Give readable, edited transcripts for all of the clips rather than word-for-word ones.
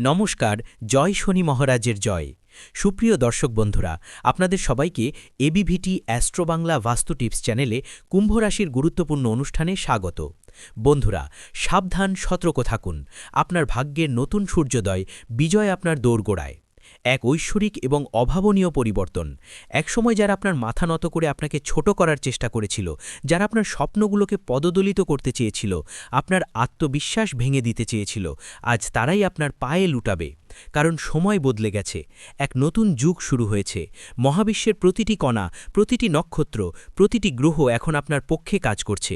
নমস্কার। জয় শনি মহারাজের জয়। সুপ্রিয় দর্শক বন্ধুরা, আপনাদের সবাইকে এবিভিটি অ্যাস্ট্রো বাংলা বাস্তু টিপস চ্যানেলে কুম্ভ রাশির গুরুত্বপূর্ণ অনুষ্ঠানে স্বাগত। বন্ধুরা, সাবধান, সতর্ক থাকুন। আপনার ভাগ্যের নতুন সূর্যোদয়, বিজয় আপনার দোরগোড়ায়। এক ঐশ্বরিক এবং অভাবনীয় পরিবর্তন। একসময় যারা আপনার মাথা নত করে আপনাকে ছোট করার চেষ্টা করেছিল, যারা আপনার স্বপ্নগুলোকে পদদলিত করতে চেয়েছিল, আপনার আত্মবিশ্বাস ভেঙে দিতে চেয়েছিল, আজ তারাই আপনার পায়ে লুটাবে। কারণ সময় বদলে গেছে, এক নতুন যুগ শুরু হয়েছে। মহাবিশ্বের প্রতিটি কণা, প্রতিটি নক্ষত্র, প্রতিটি গ্রহ এখন আপনার পক্ষে কাজ করছে।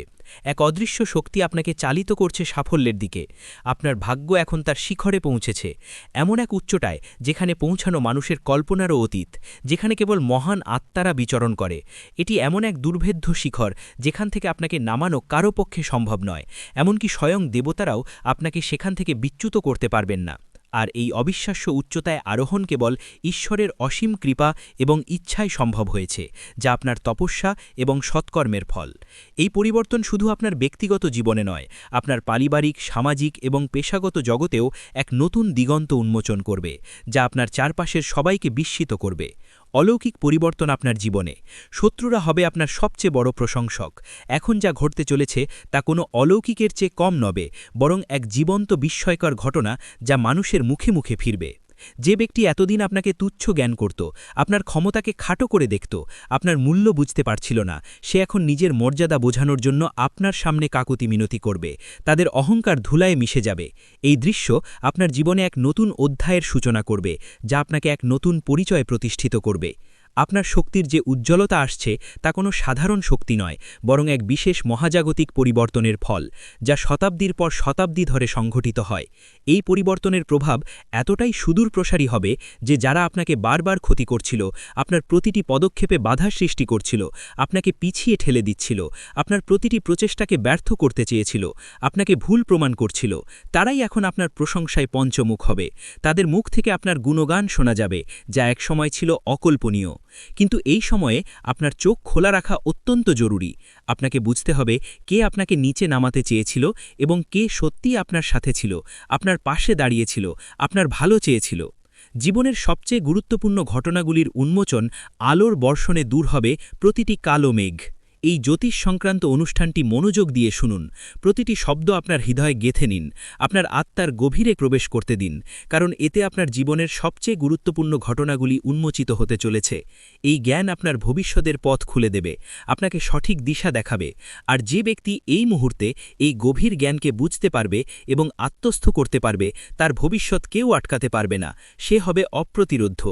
এক অদৃশ্য শক্তি আপনাকে চালিত করছে সাফল্যের দিকে। আপনার ভাগ্য এখন তার শিখরে পৌঁছেছে, এমন এক উচ্চতায় যেখানে পৌঁছানো মানুষের কল্পনারও অতীত, যেখানে কেবল মহান আত্মারা বিচরণ করে। এটি এমন এক দুর্ভেদ্য শিখর যেখান থেকে আপনাকে নামানো কারো পক্ষে সম্ভব নয়। এমনকি স্বয়ং দেবতারাও আপনাকে সেখান থেকে বিচ্যুত করতে পারবেন না। আর এই অবিশ্বাস্য উচ্চতায় আরোহণ কেবল ঈশ্বরের অসীম কৃপা এবং ইচ্ছায় সম্ভব হয়েছে, যা আপনার তপস্যা এবং সৎকর্মের ফল। এই পরিবর্তন শুধু আপনার ব্যক্তিগত জীবনে নয়, আপনার পারিবারিক, সামাজিক এবং পেশাগত জগতেও এক নতুন দিগন্ত উন্মোচন করবে, যা আপনার চারপাশের সবাইকে বিস্মিত করবে। অলৌকিক পরিবর্তন আপনার জীবনে। শত্রুরা হবে আপনার সবচেয়ে বড় প্রশংসক। এখন যা ঘটতে চলেছে তা কোনো অলৌকিকের চেয়ে কম নবে, বরং এক জীবন্ত বিস্ময়কর ঘটনা যা মানুষের মুখে মুখে ফিরবে। যে ব্যক্তি এতদিন আপনাকে তুচ্ছ জ্ঞান করত, আপনার ক্ষমতাকে খাটো করে দেখত, আপনার মূল্য বুঝতে পারছিল না, সে এখন নিজের মর্যাদা বোঝানোর জন্য আপনার সামনে কাকুতি মিনতি করবে। তাদের অহংকার ধুলায় মিশে যাবে। এই দৃশ্য আপনার জীবনে এক নতুন অধ্যায়ের সূচনা করবে, যা আপনাকে এক নতুন পরিচয় প্রতিষ্ঠিত করবে। আপনার শক্তির যে উজ্জ্বলতা আসছে তা কোনো সাধারণ শক্তি নয়, বরং এক বিশেষ মহাজাগতিক পরিবর্তনের ফল, যা শতাব্দীর পর শতাব্দী ধরে সংঘটিত হয়। এই পরিবর্তনের প্রভাব এতটাই সুদূরপ্রসারী হবে যে যারা আপনাকে বারবার ক্ষতি করছিল, আপনার প্রতিটি পদক্ষেপে বাধা সৃষ্টি করছিল, আপনাকে পিছিয়ে ঠেলে দিচ্ছিল, আপনার প্রতিটি প্রচেষ্টাকে ব্যর্থ করতে চেয়েছিল, আপনাকে ভুল প্রমাণ করছিল, তারাই এখন আপনার প্রশংসায় পঞ্চমুখ হবে। তাদের মুখ থেকে আপনার গুণগান শোনা যাবে, যা একসময় ছিল অকল্পনীয়। কিন্তু এই সময়ে আপনার চোখ খোলা রাখা অত্যন্ত জরুরি। আপনাকে বুঝতে হবে কে আপনাকে নিচে নামাতে চেয়েছিল এবং কে সত্যিই আপনার সাথে ছিল, আপনার পাশে দাঁড়িয়েছিল, আপনার ভালো চেয়েছিল। জীবনের সবচেয়ে গুরুত্বপূর্ণ ঘটনাগুলির উন্মোচন আলোর বর্ষণে দূর হবে প্রতিটি কালো মেঘ। এই জ্যোতিষ সংক্রান্ত অনুষ্ঠানটি মনোযোগ দিয়ে শুনুন। প্রতিটি শব্দ আপনার হৃদয়ে গেঁথে নিন, আপনার আত্মার গভীরে প্রবেশ করতে দিন, কারণ এতে আপনার জীবনের সবচেয়ে গুরুত্বপূর্ণ ঘটনাগুলি উন্মোচিত হতে চলেছে। এই জ্ঞান আপনার ভবিষ্যতের পথ খুলে দেবে, আপনাকে সঠিক দিশা দেখাবে। আর যে ব্যক্তি এই মুহূর্তে এই গভীর জ্ঞানকে বুঝতে পারবে এবং আত্মস্থ করতে পারবে, তার ভবিষ্যৎ কেউ আটকাতে পারবে না। সে হবে অপ্রতিরোধ্য।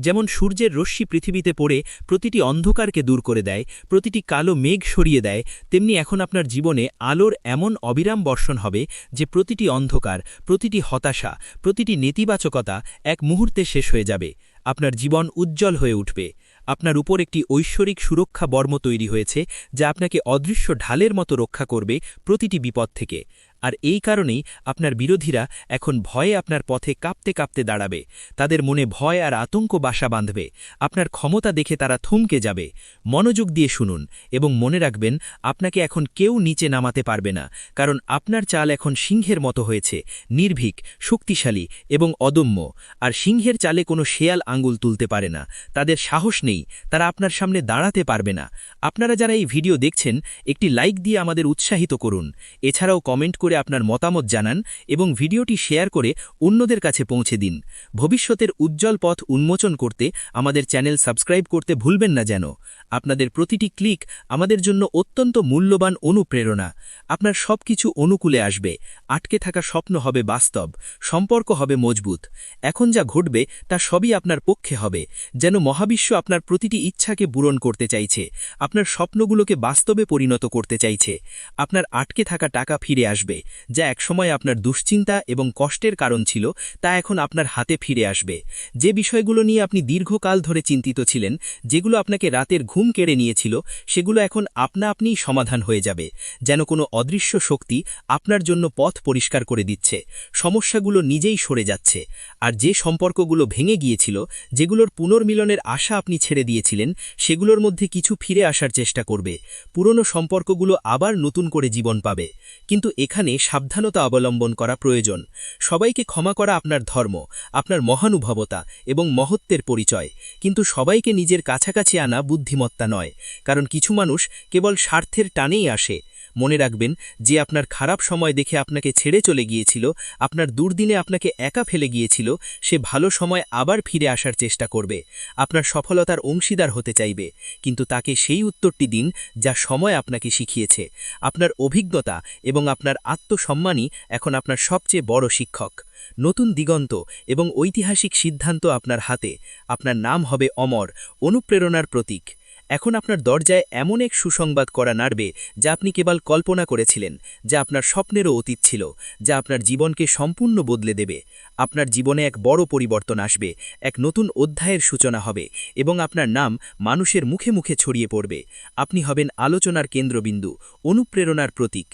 যেমন সূর্যের রশ্মি পৃথিবীতে পড়ে প্রতিটি অন্ধকারকে দূর করে দেয়, প্রতিটি কালো মেঘ সরিয়ে দেয়, তেমনি এখন আপনার জীবনে আলোর এমন অবিরাম বর্ষণ হবে যে প্রতিটি অন্ধকার, প্রতিটি হতাশা, প্রতিটি নেতিবাচকতা এক মুহূর্তে শেষ হয়ে যাবে। আপনার জীবন উজ্জ্বল হয়ে উঠবে। আপনার উপর একটি ঐশ্বরিক সুরক্ষা বর্ম তৈরি হয়েছে, যা আপনাকে অদৃশ্য ঢালের মতো রক্ষা করবে প্রতিটি বিপদ থেকে। আর এই কারণেই আপনার বিরোধীরা এখন ভয়ে আপনার পথে কাঁপতে কাঁপতে দাঁড়াবে। তাদের মনে ভয় আর আতঙ্ক বাসা বাঁধবে। আপনার ক্ষমতা দেখে তারা থমকে যাবে। মনোযোগ দিয়ে শুনুন এবং মনে রাখবেন, আপনাকে এখন কেউ নিচে নামাতে পারবে না, কারণ আপনার চাল এখন সিংহের মতো হয়েছে, নির্ভীক, শক্তিশালী এবং অদম্য। আর সিংহের চালে কোনো শেয়াল আঙুল তুলতে পারে না। তাদের সাহস নেই, তারা আপনার সামনে দাঁড়াতে পারবে না। আপনারা যারা এই ভিডিও দেখছেন, একটি লাইক দিয়ে আমাদের উৎসাহিত করুন। এছাড়াও কমেন্ট করে আপনার মতামত জানান এবং ভিডিওটি শেয়ার করে অন্যদের কাছে পৌঁছে দিন। ভবিষ্যতের উজ্জ্বল পথ উন্মোচন করতে আমাদের চ্যানেল সাবস্ক্রাইব করতে ভুলবেন না যেন। আপনাদের প্রতিটি ক্লিক আমাদের জন্য অত্যন্ত মূল্যবান অনুপ্রেরণা। আপনার সবকিছু অনুকূলে আসবে, আটকে থাকা স্বপ্ন হবে বাস্তব, সম্পর্ক হবে মজবুত। এখন যা ঘটবে তা সবই আপনার পক্ষে হবে, যেন মহাবিশ্ব আপনার প্রতিটি ইচ্ছাকে পূরণ করতে চাইছে, আপনার স্বপ্নগুলোকে বাস্তবে পরিণত করতে চাইছে। আপনার আটকে থাকা টাকা ফিরে আসবে, যা একসময় আপনার দুশ্চিন্তা এবং কষ্টের কারণ ছিল, তা এখন আপনার হাতে ফিরে আসবে। যে বিষয়গুলো নিয়ে আপনি দীর্ঘকাল ধরে চিন্তিত ছিলেন, যেগুলো আপনাকে রাতের ঘুম ঘুম কেড়ে নিয়েছিল সেগুলো এখন আপনা আপনিই সমাধান হয়ে যাবে, যেন কোনো অদৃশ্য শক্তি আপনার জন্য পথ পরিষ্কার করে দিচ্ছে। সমস্যাগুলো নিজেই সরে যাচ্ছে। আর যে সম্পর্কগুলো ভেঙে গিয়েছিল, যেগুলোর পুনর্মিলনের আশা আপনি ছেড়ে দিয়েছিলেন, সেগুলোর মধ্যে কিছু ফিরে আসার চেষ্টা করবে। পুরনো সম্পর্কগুলো আবার নতুন করে জীবন পাবে। কিন্তু এখানে সাবধানতা অবলম্বন করা প্রয়োজন। সবাইকে ক্ষমা করা আপনার ধর্ম, আপনার মহানুভবতা এবং মহত্বের পরিচয়। কিন্তু সবাইকে নিজের কাছাকাছি আনা বুদ্ধিমত্তা নয়, কারণ কিছু মানুষ কেবল স্বার্থের টানেই আসে। মনে রাখবেন, যে আপনার খারাপ সময় দেখে আপনাকে ছেড়ে চলে গিয়েছিল, আপনার দুর্দিনে আপনাকে একা ফেলে গিয়েছিল, সে ভালো সময় আবার ফিরে আসার চেষ্টা করবে, আপনার সফলতার অংশীদার হতে চাইবে। কিন্তু তাকে সেই উত্তরটি দিন যা সময় আপনাকে শিখিয়েছে। আপনার অভিজ্ঞতা এবং আপনার আত্মসম্মানই এখন আপনার সবচেয়ে বড় শিক্ষক। নতুন দিগন্ত এবং ঐতিহাসিক সিদ্ধান্ত আপনার হাতে। আপনার নাম হবে অমর, অনুপ্রেরণার প্রতীক। এখন আপনার দরজায় এমন এক সুসংবাদ করা নাড়বে যা আপনি কেবল কল্পনা করেছিলেন, যা আপনার স্বপ্নেরও অতীত ছিল, যা আপনার জীবনকে সম্পূর্ণ বদলে দেবে। আপনার জীবনে এক বড় পরিবর্তন আসবে, এক নতুন অধ্যায়ের সূচনা হবে, এবং আপনার নাম মানুষের মুখে মুখে ছড়িয়ে পড়বে। আপনি হবেন আলোচনার কেন্দ্রবিন্দু, অনুপ্রেরণার প্রতীক।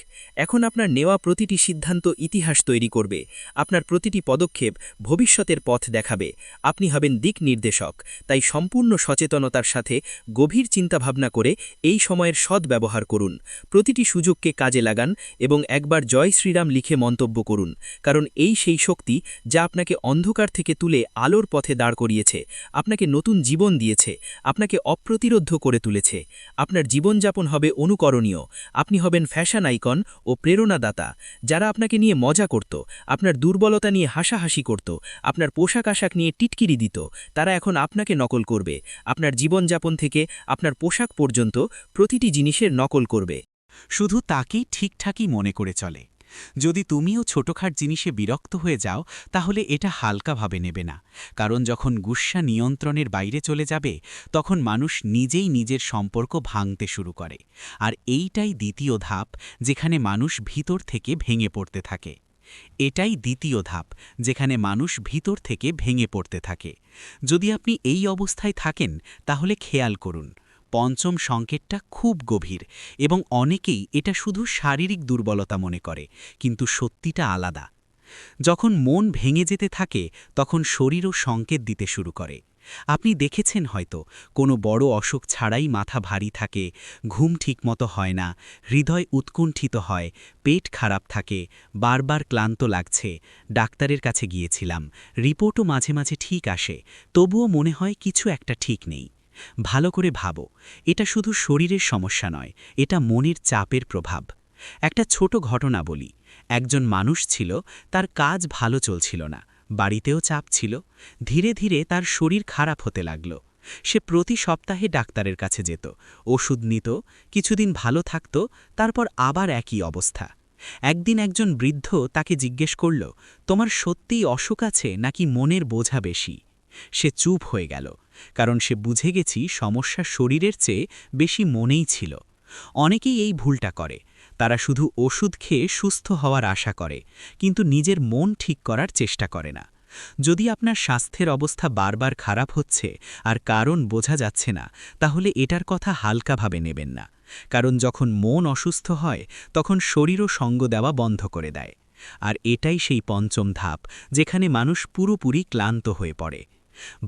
এখন আপনার নেওয়া প্রতিটি সিদ্ধান্ত ইতিহাস তৈরি করবে। আপনার প্রতিটি পদক্ষেপ ভবিষ্যতের পথ দেখাবে। আপনি হবেন দিক নির্দেশক। তাই সম্পূর্ণ সচেতনতার সাথে গভীর চিন্তাভাবনা করে এই সময়ের সদ্ব্যবহার করুন। প্রতিটি সুযোগকে কাজে লাগান এবং একবার জয় শ্রীরাম লিখে মন্তব্য করুন, কারণ এই সেই শক্তি যা আপনাকে অন্ধকার থেকে তুলে আলোর পথে দাঁড় করিয়েছে, আপনাকে নতুন জীবন দিয়েছে, আপনাকে অপ্রতিরোধ্য করে তুলেছে। আপনার জীবনযাপন হবে অনুকরণীয়। আপনি হবেন ফ্যাশন আইকন ও প্রেরণাদাতা। যারা আপনাকে নিয়ে মজা করত, আপনার দুর্বলতা নিয়ে হাসাহাসি করত, আপনার পোশাক আশাক নিয়ে টিটকিরি দিত, তারা এখন আপনাকে নকল করবে। আপনার জীবনযাপন থেকে আপনার পোশাক পর্যন্ত প্রতিটি জিনিসের নকল করবে। শুধু তাকেই ঠিকঠাকই মনে করে চলে। যদি তুমিও ছোটখাট জিনিসে বিরক্ত হয়ে যাও, তাহলে এটা হালকাভাবে নেবে না, কারণ যখন গুস্সা নিয়ন্ত্রণের বাইরে চলে যাবে, তখন মানুষ নিজেই নিজের সম্পর্ক ভাঙতে শুরু করে। আর এইটাই দ্বিতীয় ধাপ, যেখানে মানুষ ভিতর থেকে ভেঙে পড়তে থাকে। এটাই দ্বিতীয় ধাপ, যেখানে মানুষ ভিতর থেকে ভেঙে পড়তে থাকে। যদি আপনি এই অবস্থায় থাকেন, তাহলে খেয়াল করুন, পঞ্চম সংকেতটা খুব গভীর এবং অনেকেই এটা শুধু শারীরিক দুর্বলতা মনে করে, কিন্তু সত্যিটা আলাদা। যখন মন ভেঙে যেতে থাকে, তখন শরীরও সংকেত দিতে শুরু করে। আপনি দেখেছেন হয়তো, কোনো বড় অসুখ ছাড়াই মাথা ভারী থাকে, ঘুম ঠিকমতো হয় না, হৃদয় উৎকণ্ঠিত হয়, পেট খারাপ থাকে, বারবার ক্লান্ত লাগছে। ডাক্তারের কাছে গিয়েছিলাম, রিপোর্টও মাঝে মাঝে ঠিক আসে, তবুও মনে হয় কিছু একটা ঠিক নেই। ভালো করে ভাবো, এটা শুধু শরীরের সমস্যা নয়, এটা মনের চাপের প্রভাব। একটা ছোট ঘটনা বলি। একজন মানুষ ছিল, তার কাজ ভালো চলছিল না, বাড়িতেও চাপ ছিল। ধীরে ধীরে তার শরীর খারাপ হতে লাগল। সে প্রতি সপ্তাহে ডাক্তারের কাছে যেত, ওষুধ নিত, কিছুদিন ভালো থাকত, তারপর আবার একই অবস্থা। একদিন একজন বৃদ্ধ তাকে জিজ্ঞেস করল, তোমার সত্যিই অসুখ আছে নাকি মনের বোঝা বেশি? সে চুপ হয়ে গেল, কারণ সে বুঝে গেছি সমস্যা শরীরের চেয়ে বেশি মনেই ছিল। অনেকেই এই ভুলটা করে, তারা শুধু ওষুধ খেয়ে সুস্থ হওয়ার আশা করে, কিন্তু নিজের মন ঠিক করার চেষ্টা করে না। যদি আপনার স্বাস্থ্যের অবস্থা বারবার খারাপ হচ্ছে আর কারণ বোঝা যাচ্ছে না, তাহলে এটার কথা হালকাভাবে নেবেন না, কারণ যখন মন অসুস্থ হয়, তখন শরীরও সঙ্গ দেওয়া বন্ধ করে দেয়। আর এটাই সেই পঞ্চম ধাপ, যেখানে মানুষ পুরোপুরি ক্লান্ত হয়ে পড়ে।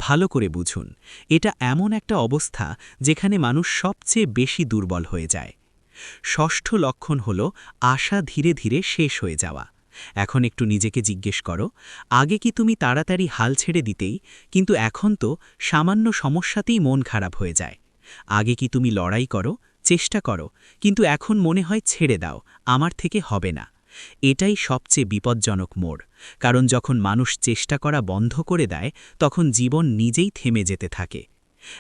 ভালো করে বুঝুন, এটা এমন একটা অবস্থা যেখানে মানুষ সবচেয়ে বেশি দুর্বল হয়ে যায়। ষষ্ঠ লক্ষণ হল আশা ধীরে ধীরে শেষ হয়ে যাওয়া। এখন একটু নিজেকে জিজ্ঞেস করো, আগে কি তুমি তাড়াতাড়ি হাল ছেড়ে দিতেই, কিন্তু এখন তো সামান্য সমস্যাতেই মন খারাপ হয়ে যায়। আগে কি তুমি লড়াই করো, চেষ্টা করো, কিন্তু এখন মনে হয় ছেড়ে দাও, আমার থেকে হবে না। এটাই সবচেয়ে বিপজ্জনক মোড়, কারণ যখন মানুষ চেষ্টা করা বন্ধ করে দেয়, তখন জীবন নিজেই থেমে যেতে থাকে।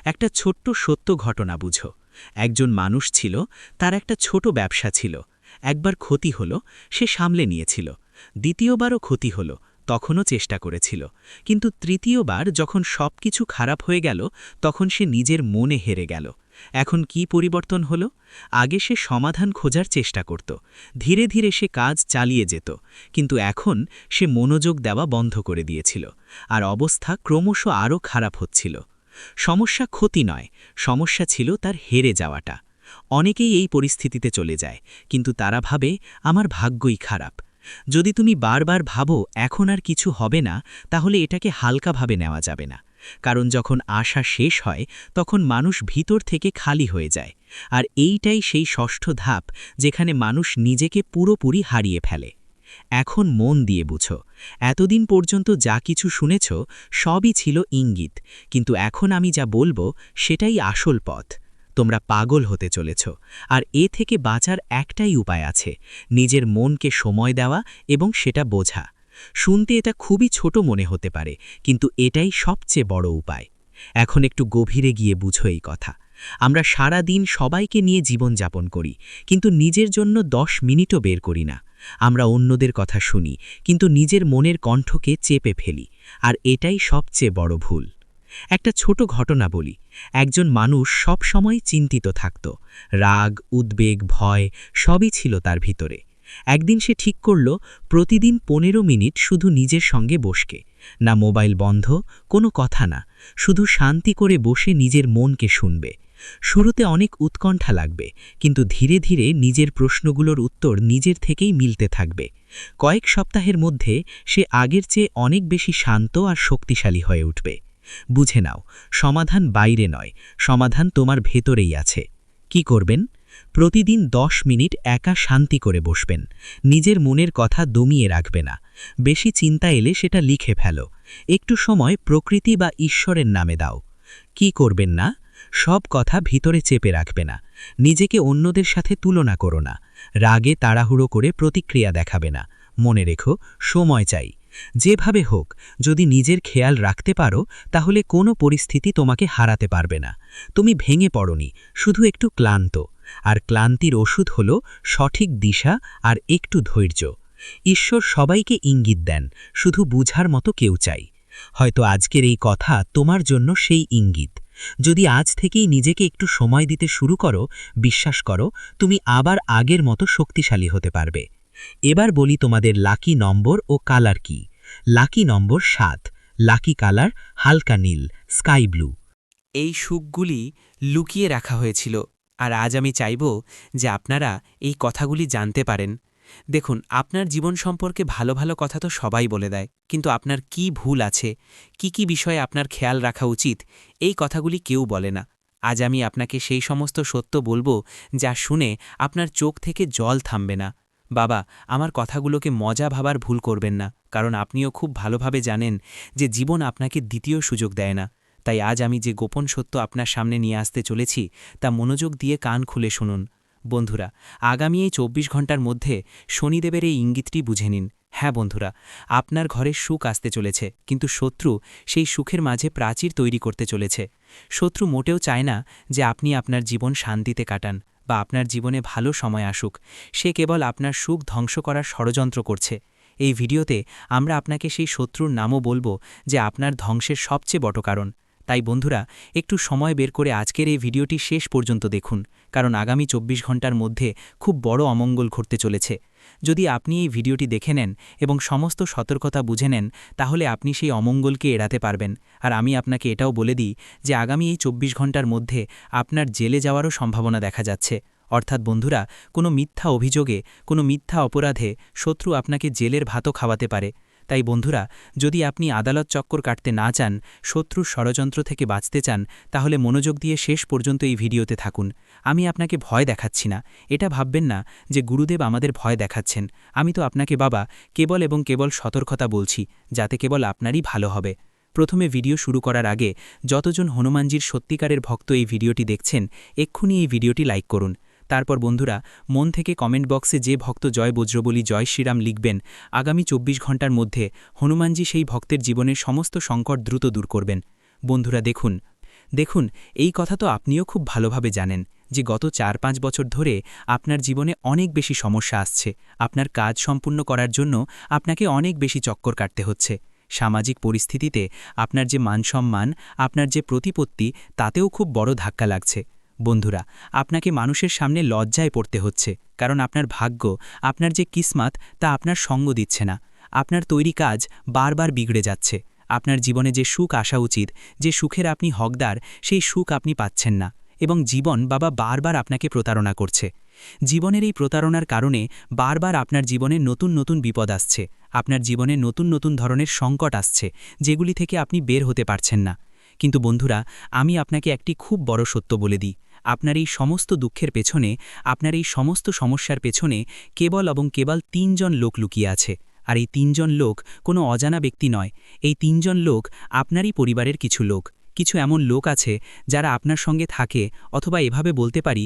একটা ছোট্ট সত্য ঘটনা বুঝো। একজন মানুষ ছিল, তার একটা ছোট ব্যবসা ছিল। একবার ক্ষতি হলো, সে সামলে নিয়েছিল। দ্বিতীয়বারও ক্ষতি হলো, তখনও চেষ্টা করেছিল। কিন্তু তৃতীয়বার যখন সবকিছু খারাপ হয়ে গেল, তখন সে নিজের মনে হেরে গেল। এখন কি পরিবর্তন হলো? আগে সে সমাধান খোঁজার চেষ্টা করত, ধীরে ধীরে সে কাজ চালিয়ে যেত, কিন্তু এখন সে মনোযোগ দেওয়া বন্ধ করে দিয়েছিল, আর অবস্থা ক্রমশ আরও খারাপ হচ্ছিল। সমস্যা ক্ষতি নয়, সমস্যা ছিল তার হেরে যাওয়াটা। অনেকেই এই পরিস্থিতিতে চলে যায়, কিন্তু তারা ভাবে আমার ভাগ্যই খারাপ। যদি তুমি বারবার ভাবো এখন আর কিছু হবে না, তাহলে এটাকে হালকাভাবে নেওয়া যাবে না। কারণ যখন আশা শেষ হয় তখন মানুষ ভিতর থেকে খালি হয়ে যায়। আর এইটাই সেই ষষ্ঠ ধাপ, যেখানে মানুষ নিজেকে পুরোপুরি হারিয়ে ফেলে। এখন মন দিয়ে বুঝো, এতদিন পর্যন্ত যা কিছু শুনেছ সবই ছিল ইঙ্গিত, কিন্তু এখন আমি যা বলবো সেটাই আসল পথ। তোমরা পাগল হতে চলেছ, আর এ থেকে বাঁচার একটাই উপায় আছে, নিজের মনকে সময় দেওয়া এবং সেটা বোঝা। শুনতে এটা খুবই ছোট মনে হতে পারে, কিন্তু এটাই সবচেয়ে বড় উপায়। এখন একটু গভীরে গিয়ে বুঝো এই কথা। আমরা সারা দিন সবাইকে নিয়ে জীবনযাপন করি, কিন্তু নিজের জন্য 10 মিনিটও বের করি না। আমরা অন্যদের কথা শুনি, কিন্তু নিজের মনের কণ্ঠকে চেপে ফেলি, আর এটাই সবচেয়ে বড় ভুল। একটা ছোট ঘটনা বলি। একজন মানুষ সব সময় চিন্তিত থাকত, রাগ, উদ্বেগ, ভয় সবই ছিল তার ভিতরে। একদিন সে ঠিক করল প্রতিদিন 15 মিনিট শুধু নিজের সঙ্গে বসকে, না মোবাইল বন্ধ, কোনো কথা না, শুধু শান্তি করে বসে নিজের মনকে শুনবে। শুরুতে অনেক উৎকণ্ঠা লাগবে, কিন্তু ধীরে ধীরে নিজের প্রশ্নগুলোর উত্তর নিজের থেকেই মিলতে থাকবে। কয়েক সপ্তাহের মধ্যে সে আগের চেয়ে অনেক বেশি শান্ত আর শক্তিশালী হয়ে উঠবে। বুঝে নাও, সমাধান বাইরে নয়, সমাধান তোমার ভেতরেই আছে। কি করবেন? প্রতিদিন 10 মিনিট একা শান্তি করে বসবেন। নিজের মনের কথা দমিয়ে রাখবে না। বেশি চিন্তা এলে সেটা লিখে ফেলো। একটু সময় প্রকৃতি বা ঈশ্বরের নামে দাও। কি করবেন না? সব কথা ভিতরে চেপে রাখবে না। নিজেকে অন্যদের সাথে তুলনা করো না। রাগে তাড়াহুড়ো করে প্রতিক্রিয়া দেখাবে না। মনে রেখো, সময় চাই। যেভাবে হোক, যদি নিজের খেয়াল রাখতে পারো, তাহলে কোনো পরিস্থিতি তোমাকে হারাতে পারবে না। তুমি ভেঙে পড়নি, শুধু একটু ক্লান্ত। আর ক্লান্তির ওষুধ হলো সঠিক দিশা আর একটু ধৈর্য। ঈশ্বর সবাইকে ইঙ্গিত দেন, শুধু বুঝার মতো কেউ চাই। হয়তো আজকের এই কথা তোমার জন্য সেই ইঙ্গিত। যদি আজ থেকেই নিজেকে একটু সময় দিতে শুরু করো, বিশ্বাস করো, তুমি আবার আগের মতো শক্তিশালী হতে পারবে। এবার বলি তোমাদের লাকি নম্বর ও কালার কি। লাকি নম্বর 7, লাকি কালার হালকা নীল, স্কাই ব্লু। এই সুখগুলি লুকিয়ে রাখা হয়েছিল, আর আজ আমি চাইব যে আপনারা এই কথাগুলি জানতে পারেন। দেখুন, আপনার জীবন সম্পর্কে ভালো ভালো কথা তো সবাই বলে দেয়, কিন্তু আপনার কি ভুল আছে, কি বিষয়ে আপনার খেয়াল রাখা উচিত, এই কথাগুলি কেউ বলে না। আজ আমি আপনাকে সেই সমস্ত সত্য বলবো যা শুনে আপনার চোখ থেকে জল থামবে না। বাবা, আমার কথাগুলোকে মজা ভাবার ভুল করবেন না, কারণ আপনিও খুব ভালোভাবে জানেন যে জীবন আপনাকে দ্বিতীয় সুযোগ দেয় না। তাই আজ আমি যে গোপন সত্য আপনার সামনে নিয়ে আসতে চলেছি, তা মনোযোগ দিয়ে কান খুলে শুনুন। বন্ধুরা, আগামী এই 24 ঘণ্টার মধ্যে শনিদেবের এই ইঙ্গিতটি বুঝে নিন। হ্যাঁ বন্ধুরা, আপনার ঘরে সুখ আসতে চলেছে, কিন্তু শত্রু সেই সুখের মাঝে প্রাচীর তৈরি করতে চলেছে। শত্রু মোটেও চায় না যে আপনি আপনার জীবন শান্তিতে কাটান বা আপনার জীবনে ভালো সময় আসুক। সে কেবল আপনার সুখ ধ্বংস করার ষড়যন্ত্র করছে। এই ভিডিওতে আমরা আপনাকে সেই শত্রুর নামও বলবো, যে আপনার ধ্বংসের সবচেয়ে বড় কারণ। তাই বন্ধুরা, একটু সময় বের করে আজকের এই ভিডিওটি শেষ পর্যন্ত দেখুন, কারণ আগামী 24 ঘণ্টার মধ্যে খুব বড় অমঙ্গল ঘটতে চলেছে। যদি আপনি এই ভিডিওটি দেখে নেন এবং সমস্ত সতর্কতা বুঝে নেন, তাহলে আপনি সেই অমঙ্গলকে এড়াতে পারবেন। আর আমি আপনাকে এটাও বলে দিই যে আগামী এই 24 ঘণ্টার মধ্যে আপনার জেলে যাওয়ারও সম্ভাবনা দেখা যাচ্ছে। অর্থাৎ বন্ধুরা, কোনো মিথ্যা অভিযোগে, কোনো মিথ্যা অপরাধে শত্রু আপনাকে জেলের ভাতও খাওয়াতে পারে। তাই বন্ধুরা, যদি আপনি আদালত চক্কর কাটতে না চান, শত্রুর ষড়যন্ত্র থেকে বাঁচতে চান, তাহলে মনোযোগ দিয়ে শেষ পর্যন্ত এই ভিডিওতে থাকুন। আমি আপনাকে ভয় দেখাচ্ছি না, এটা ভাববেন না যে গুরুদেব আমাদের ভয় দেখাচ্ছেন। আমি তো আপনাকে বাবা কেবল এবং কেবল সতর্কতা বলছি, যাতে কেবল আপনারই ভালো হবে। প্রথমে ভিডিও শুরু করার আগে যতজন হনুমানজির সত্যিকারের ভক্ত এই ভিডিওটি দেখছেন, এক্ষুনি এই ভিডিওটি লাইক করুন। তারপর বন্ধুরা, মন থেকে কমেন্ট বক্সে যে ভক্ত জয় বজ্রবলী জয় শ্রীরাম লিখবেন, আগামী 24 ঘণ্টার মধ্যে হনুমানজি সেই ভক্তের জীবনের সমস্ত সংকট দ্রুত দূর করবেন। বন্ধুরা দেখুন, এই কথা তো আপনিও খুব ভালোভাবে জানেন যে গত 4-5 বছর ধরে আপনার জীবনে অনেক বেশি সমস্যা আসছে। আপনার কাজ সম্পূর্ণ করার জন্য আপনাকে অনেক বেশি চক্কর কাটতে হচ্ছে। সামাজিক পরিস্থিতিতে আপনার যে মানসম্মান, আপনার যে প্রতিপত্তি, তাতেও খুব বড় ধাক্কা লাগছে। বন্ধুরা, আপনাকে মানুষের সামনে লজ্জায় পড়তে হচ্ছে, কারণ আপনার ভাগ্য, আপনার যে কিসমত, তা আপনার সঙ্গ দিচ্ছে না। আপনার তৈরি কাজ বারবার বিগড়ে যাচ্ছে। আপনার জীবনে যে সুখ আসা উচিত, যে সুখের আপনি হকদার, সেই সুখ আপনি পাচ্ছেন না এবং জীবন বারবার আপনাকে প্রতারণা করছে। জীবনের এই প্রতারণার কারণে বারবার আপনার জীবনে নতুন নতুন বিপদ আসছে, আপনার জীবনে নতুন নতুন ধরনের সংকট আসছে, যেগুলি থেকে আপনি বের হতে পারছেন না। কিন্তু বন্ধুরা, আমি আপনাকে একটি খুব বড় সত্য বলে দিই, আপনার এই সমস্ত দুঃখের পেছনে, আপনার এই সমস্ত সমস্যার পেছনে কেবল এবং কেবল ৩ জন লোক লুকিয়ে আছে। আর এই ৩ জন লোক কোনো অজানা ব্যক্তি নয়, এই ৩ জন লোক আপনারই পরিবারের কিছু লোক। কিছু এমন লোক আছে যারা আপনার সঙ্গে থাকে, অথবা এভাবে বলতে পারি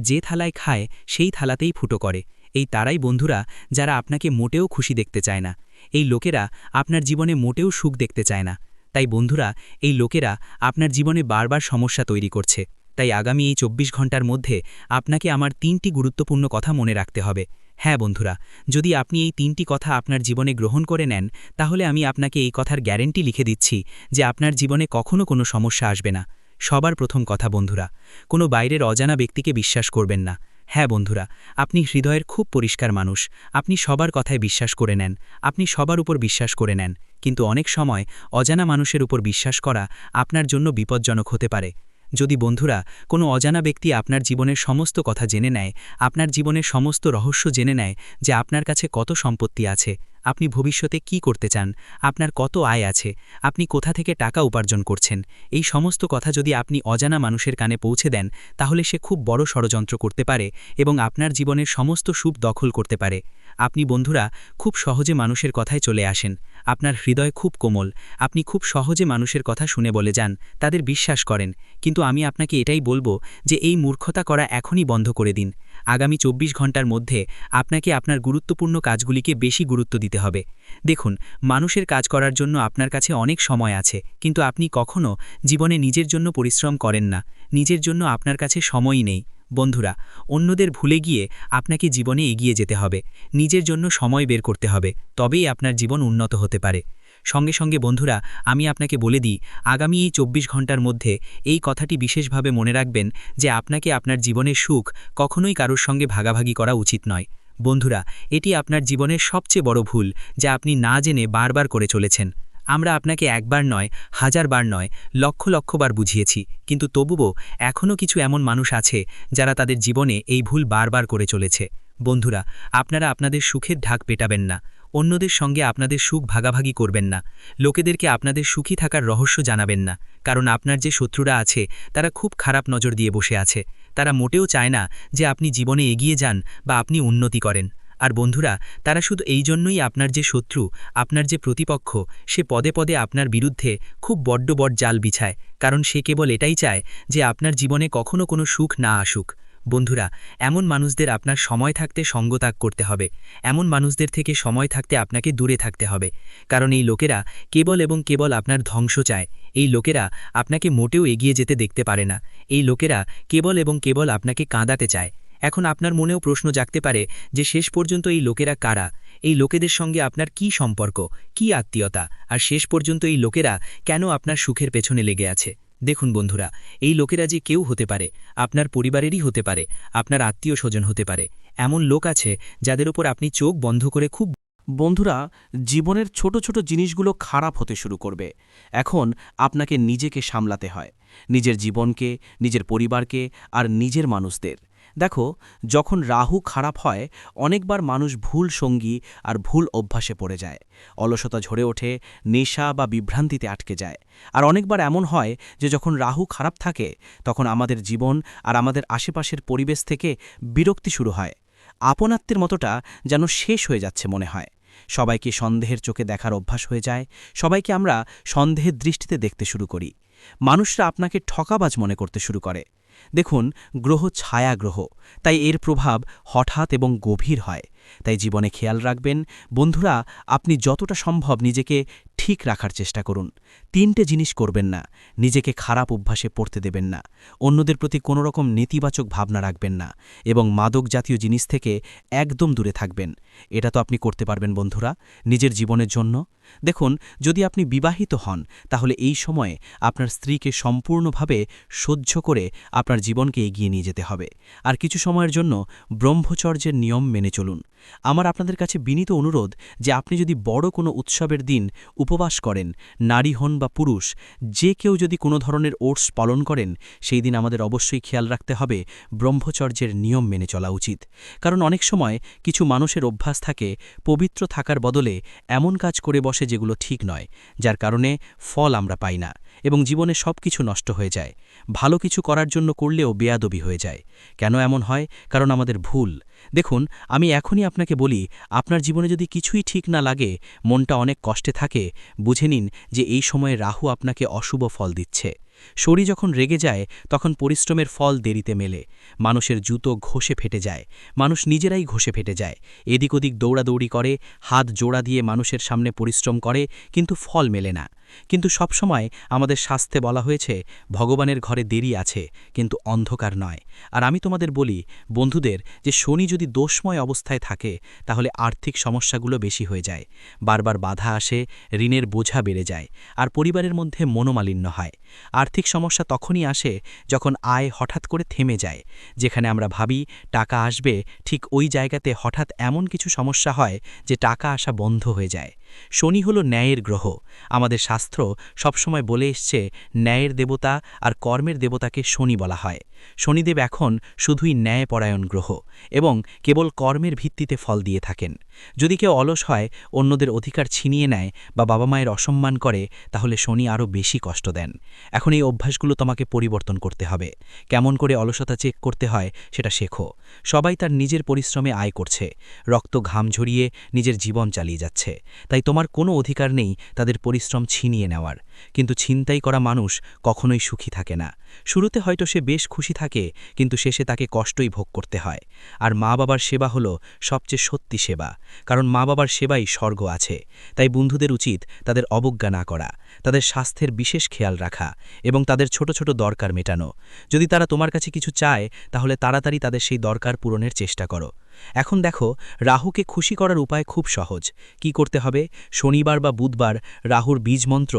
যে থালায় খায় সেই থালাতেই ফুটো করে। এই তারাই বন্ধুরা যারা আপনাকে মোটেও খুশি দেখতে চায় না। এই লোকেরা আপনার জীবনে মোটেও সুখ দেখতে চায় না। তাই বন্ধুরা, এই লোকেরা আপনার জীবনে বারবার সমস্যা তৈরি করছে। তাই আগামী এই ২৪ ঘন্টার মধ্যে আপনাকে আমার ৩টি গুরুত্বপূর্ণ কথা মনে রাখতে হবে। হ্যাঁ বন্ধুরা, যদি আপনি এই ৩টি কথা আপনার জীবনে গ্রহণ করে নেন, তাহলে আমি আপনাকে এই কথার গ্যারেন্টি লিখে দিচ্ছি যে আপনার জীবনে কখনো কোনো সমস্যা আসবে না। সবার প্রথম কথা বন্ধুরা, কোনো বাইরের অজানা ব্যক্তিকে বিশ্বাস করবেন না। হ্যাঁ বন্ধুরা, আপনি হৃদয়ের খুব পরিষ্কার মানুষ, আপনি সবার কথায় বিশ্বাস করে নেন, আপনি সবার উপর বিশ্বাস করে নেন, কিন্তু অনেক সময় অজানা মানুষের উপর বিশ্বাস করা আপনার জন্য বিপজ্জনক হতে পারে। যদি বন্ধুরা কোনো অজানা ব্যক্তি আপনার জীবনের সমস্ত কথা জেনে নেয়, আপনার জীবনের সমস্ত রহস্য জেনে নেয়, যে আপনার কাছে কত সম্পত্তি আছে, আপনি ভবিষ্যতে কি করতে চান, আপনার কত আয় আছে, আপনি কোথা থেকে টাকা উপার্জন করছেন, এই সমস্ত কথা যদি আপনি অজানা মানুষের কানে পৌঁছে দেন, তাহলে সে খুব বড় ষড়যন্ত্র করতে পারে এবং আপনার জীবনের সমস্ত সুখ দখল করতে পারে। আপনি বন্ধুরা খুব সহজে মানুষের কথায় চলে আসেন, আপনার হৃদয় খুব কোমল, আপনি খুব সহজে মানুষের কথা শুনে বলে যান, তাদের বিশ্বাস করেন। কিন্তু আমি আপনাকে এটাই বলবো যে এই মূর্খতা করা এখনই বন্ধ করে দিন। আগামী ২৪ ঘন্টার মধ্যে আপনাকে আপনার গুরুত্বপূর্ণ কাজগুলিকে বেশি গুরুত্ব দিতে হবে। দেখুন, মানুষের কাজ করার জন্য আপনার কাছে অনেক সময় আছে, কিন্তু আপনি কখনো জীবনে নিজের জন্য পরিশ্রম করেন না, নিজের জন্য আপনার কাছে সময়ই নেই। বন্ধুরা, অন্যদের ভুলে গিয়ে আপনাকে জীবনে এগিয়ে যেতে হবে, নিজের জন্য সময় বের করতে হবে, তবেই আপনার জীবন উন্নত হতে পারে। সঙ্গে সঙ্গে বন্ধুরা, আমি আপনাকে বলে দিই, আগামী এই ২৪ ঘন্টার মধ্যে এই কথাটি বিশেষভাবে মনে রাখবেন যে আপনাকে আপনার জীবনের সুখ কখনোই কারোর সঙ্গে ভাগাভাগি করা উচিত নয়। বন্ধুরা, এটি আপনার জীবনের সবচেয়ে বড় ভুল যা আপনি না জেনে বারবার করে চলেছেন। আমরা আপনাকে একবার নয়, হাজারবার নয়, লক্ষ লক্ষবার বুঝিয়েছি, কিন্তু তবুও এখনও কিছু এমন মানুষ আছে যারা তাদের জীবনে এই ভুল বারবার করে চলেছে। বন্ধুরা, আপনারা আপনাদের সুখের ঢাক পেটাবেন না, অন্যদের সঙ্গে আপনাদের সুখ ভাগাভাগি করবেন না, লোকেদেরকে আপনাদের সুখী থাকার রহস্য জানাবেন না, কারণ আপনার যে শত্রুরা আছে তারা খুব খারাপ নজর দিয়ে বসে আছে। তারা মোটেও চায় না যে আপনি জীবনে এগিয়ে যান বা আপনি উন্নতি করেন। আর বন্ধুরা, তারা শুধু এই জন্যই আপনার যে শত্রু, আপনার যে প্রতিপক্ষ, সে পদে পদে আপনার বিরুদ্ধে খুব বড্ড জাল বিছায়, কারণ সে কেবল এটাই চায় যে আপনার জীবনে কখনো কোনো সুখ না আসুক। বন্ধুরা, এমন মানুষদের আপনার সময় থাকতে সঙ্গত্যাগ করতে হবে, এমন মানুষদের থেকে সময় থাকতে আপনাকে দূরে থাকতে হবে, কারণ এই লোকেরা কেবল এবং কেবল আপনার ধ্বংস চায়। এই লোকেরা আপনাকে মোটেও এগিয়ে যেতে দেখতে পারে না, এই লোকেরা কেবল এবং কেবল আপনাকে কাঁদাতে চায়। এখন আপনার মনেও প্রশ্ন জাগতে পারে যে শেষ পর্যন্ত এই লোকেরা কারা, এই লোকেদের সঙ্গে আপনার কি সম্পর্ক, কি আত্মীয়তা, আর শেষ পর্যন্ত এই লোকেরা কেন আপনার সুখের পেছনে লেগে আছে। দেখুন বন্ধুরা, এই লোকেরা যে কেউ হতে পারে, আপনার পরিবারেরই হতে পারে, আপনার আত্মীয় স্বজন হতে পারে। এমন লোক আছে যাদের উপর আপনি চোখ বন্ধ করে খুব বন্ধুরা, জীবনের ছোট ছোট জিনিসগুলো খারাপ হতে শুরু করবে। এখন আপনাকে নিজেকে সামলাতে হয়, নিজের জীবনকে, নিজের পরিবারকে আর নিজের মানুষদের। দেখো, যখন রাহু খারাপ হয়, অনেকবার মানুষ ভুল সঙ্গী আর ভুল অভ্যাসে পড়ে যায়, অলসতা ঝরে ওঠে, নেশা বা বিভ্রান্তিতে আটকে যায়। আর অনেকবার এমন হয় যে যখন রাহু খারাপ থাকে, তখন আমাদের জীবন আর আমাদের আশেপাশের পরিবেশ থেকে বিরক্তি শুরু হয়, আপনাত্মের মতোটা যেন শেষ হয়ে যাচ্ছে মনে হয়। সবাইকে সন্দেহের চোখে দেখার অভ্যাস হয়ে যায়, সবাইকে আমরা সন্দেহের দৃষ্টিতে দেখতে শুরু করি, মানুষরা আপনাকে ঠকাবাজ মনে করতে শুরু করে। দেখুন, গ্রহ ছায়া গ্রহ, তাই এর প্রভাব হঠাৎ এবং গভীর হয়। তাই জীবনে খেয়াল রাখবেন বন্ধুরা, আপনি যতটা সম্ভব নিজেকে ঠিক রাখার চেষ্টা করুন। 3টে জিনিস করবেন না, নিজেকে খারাপ অভ্যাসে পড়তে দেবেন না, অন্যদের প্রতি কোনো রকম নেতিবাচক ভাবনা রাখবেন না, এবং মাদক জাতীয় জিনিস থেকে একদম দূরে থাকবেন। এটা তো আপনি করতে পারবেন বন্ধুরা নিজের জীবনের জন্য। দেখুন, যদি আপনি বিবাহিত হন, তাহলে এই সময়ে আপনার স্ত্রীকে সম্পূর্ণভাবে সহ্য করে আপনার জীবনকে এগিয়ে নিয়ে যেতে হবে। আর কিছু সময়ের জন্য ব্রহ্মচর্যের নিয়ম মেনে চলুন। আমার আপনাদের কাছে বিনীত অনুরোধ যে আপনি যদি বড় কোনো উৎসবের দিন উপবাস করেন, নারী হন বা পুরুষ, যে কেউ যদি কোনো ধরনের ওটস পালন করেন, সেই দিন আমাদের অবশ্যই খেয়াল রাখতে হবে ব্রহ্মচর্যের নিয়ম মেনে চলা উচিত। কারণ অনেক সময় কিছু মানুষের অভ্যাস থাকে পবিত্র থাকার বদলে এমন কাজ করে বসে যেগুলো ঠিক নয়, যার কারণে ফল আমরা পাই না এবং জীবনে সব কিছু নষ্ট হয়ে যায়। ভালো কিছু করার জন্য করলেও বেয়াদবি হয়ে যায়। কেন এমন হয়? কারণ আমাদের ভুল। দেখুন, আমি এখনই আপনাকে বলি, আপনার জীবনে যদি কিছুই ঠিক না লাগে, মনটা অনেক কষ্টে থাকে, বুঝে নিন যে এই সময়ে রাহু আপনাকে অশুভ ফল দিচ্ছে। শরীর যখন রেগে যায় তখন পরিশ্রমের ফল দেরিতে মেলে। মানুষের জুতো ঘষে ফেটে যায়, মানুষ নিজেরাই ঘষে ফেটে যায়। এদিক ওদিক দৌড়াদৌড়ি করে, হাত জোড়া দিয়ে মানুষের সামনে পরিশ্রম করে, কিন্তু ফল মেলে না। কিন্তু সবসময় আমাদের শাস্ত্রে বলা হয়েছে ভগবানের ঘরে দেরি আছে, কিন্তু অন্ধকার নয়। আর আমি তোমাদের বলি বন্ধুদের যে শনি যদি দোষময় অবস্থায় থাকে তাহলে আর্থিক সমস্যাগুলো বেশি হয়ে যায়, বারবার বাধা আসে, ঋণের বোঝা বেড়ে যায়, আর পরিবারের মধ্যে মনোমালিন্য হয়। আর্থিক সমস্যা তখনই আসে যখন আয় হঠাৎ করে থেমে যায়। যেখানে আমরা ভাবি টাকা আসবে, ঠিক ওই জায়গাতে হঠাৎ এমন কিছু সমস্যা হয় যে টাকা আসা বন্ধ হয়ে যায়। শনি হলো ন্যায়ের গ্রহ। আমাদের শাস্ত্র সবসময় বলে এসছে ন্যায়ের দেবতা আর কর্মের দেবতাকে শনি বলা হয়। শনিদেব এখন শুধুই ন্যায়পরায়ণ গ্রহ এবং কেবল কর্মের ভিত্তিতে ফল দিয়ে থাকেন। যদি কেউ অলস হয়, অন্যদের অধিকার ছিনিয়ে নেয় বা বাবা মায়ের অসম্মান করে, তাহলে শনি আরও বেশি কষ্ট দেন। এখন এই অভ্যাসগুলো তোমাকে পরিবর্তন করতে হবে। কেমন করে অলসতা চেক করতে হয় সেটা শেখো। সবাই তার নিজের পরিশ্রমে আয় করছে, রক্ত ঘাম ঝরিয়ে নিজের জীবন চালিয়ে যাচ্ছে। তাই তোমার কোনো অধিকার নেই তাদের পরিশ্রম ছিনিয়ে নেওয়ার। কিন্তু ছিনতাই করা মানুষ কখনোই সুখী থাকে না। শুরুতে হয়তো সে বেশ খুশি থাকে, কিন্তু শেষে তাকে কষ্টই ভোগ করতে হয়। আর মা বাবার সেবা হলো সবচেয়ে সত্যি সেবা, কারণ মা বাবার সেবাই স্বর্গ আছে। তাই বন্ধুদের উচিত তাদের অবজ্ঞা না করা, তাদের স্বাস্থ্যের বিশেষ খেয়াল রাখা এবং তাদের ছোট ছোট দরকার মেটানো। যদি তারা তোমার কাছে কিছু চায়, তাহলে তাড়াতাড়ি তাদের সেই দরকার পূরণের চেষ্টা করো। এখন দেখো, রাহুকে খুশি করার উপায় খুব সহজ। কি করতে হবে? শনিবার বা বুধবার রাহুর বীজ মন্ত্র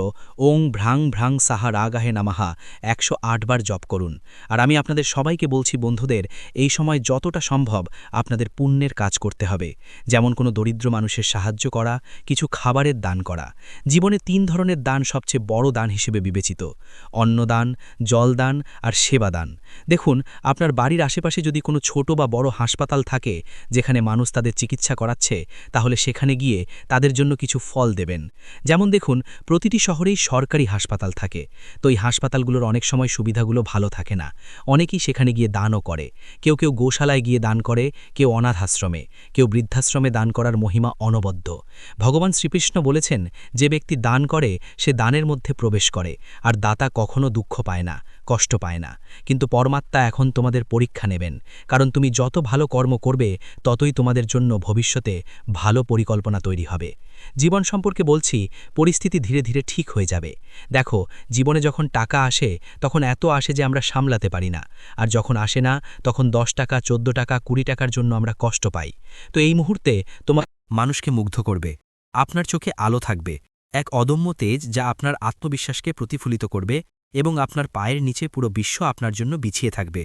ওং ভ্রাং ভ্রাং সাহা রাগাহে নামাহা 108 বার জপ করুন। আর আমি আপনাদের সবাইকে বলছি বন্ধুদের, এই সময় যতটা সম্ভব আপনাদের পুণ্যের কাজ করতে হবে। যেমন কোনো দরিদ্র মানুষের সাহায্য করা, কিছু খাবারের দান করা। জীবনে 3 ধরনের দান সবচেয়ে বড় দান হিসেবে বিবেচিত: অন্নদান, জলদান আর সেবাদান। দেখুন, আপনার বাড়ির আশেপাশে যদি কোনো ছোট বা বড় হাসপাতাল থাকে যেখানে মানুষ তাদের চিকিৎসা করাচ্ছে, তাহলে সেখানে গিয়ে তাদের জন্য কিছু ফল দেবেন। যেমন দেখুন, প্রতিটি শহরেই সরকারি হাসপাতাল থাকে, তো এই হাসপাতালগুলোর অনেক সময় সুবিধাগুলো ভালো থাকে না। অনেকেই সেখানে গিয়ে দানও করে। কেউ কেউ গোশালায় গিয়ে দান করে, কেউ অনাথ আশ্রমে, কেউ বৃদ্ধাশ্রমে। দান করার মহিমা অনবদ্য। ভগবান শ্রীকৃষ্ণ বলেছেন, যে ব্যক্তি দান করে সে দানের মধ্যে প্রবেশ করে, আর দাতা কখনো দুঃখ পায় না, কষ্ট পায় না। কিন্তু পরমাত্মা এখন তোমাদের পরীক্ষা নেবেন, কারণ তুমি যত ভালো কর্ম করবে ততই তোমাদের জন্য ভবিষ্যতে ভালো পরিকল্পনা তৈরি হবে। জীবন সম্পর্কে বলছি, পরিস্থিতি ধীরে ধীরে ঠিক হয়ে যাবে। দেখো, জীবনে যখন টাকা আসে তখন এত আসে যে আমরা সামলাতে পারি না, আর যখন আসে না তখন 10 টাকা, 14 টাকা, 20 টাকার জন্য আমরা কষ্ট পাই। তো এই মুহূর্তে তোমার মানুষকে মুগ্ধ করবে, আপনার চোখে আলো থাকবে, এক অদম্য তেজ যা আপনার আত্মবিশ্বাসকে প্রতিফলিত করবে এবং আপনার পায়ের নিচে পুরো বিশ্ব আপনার জন্য বিছিয়ে থাকবে।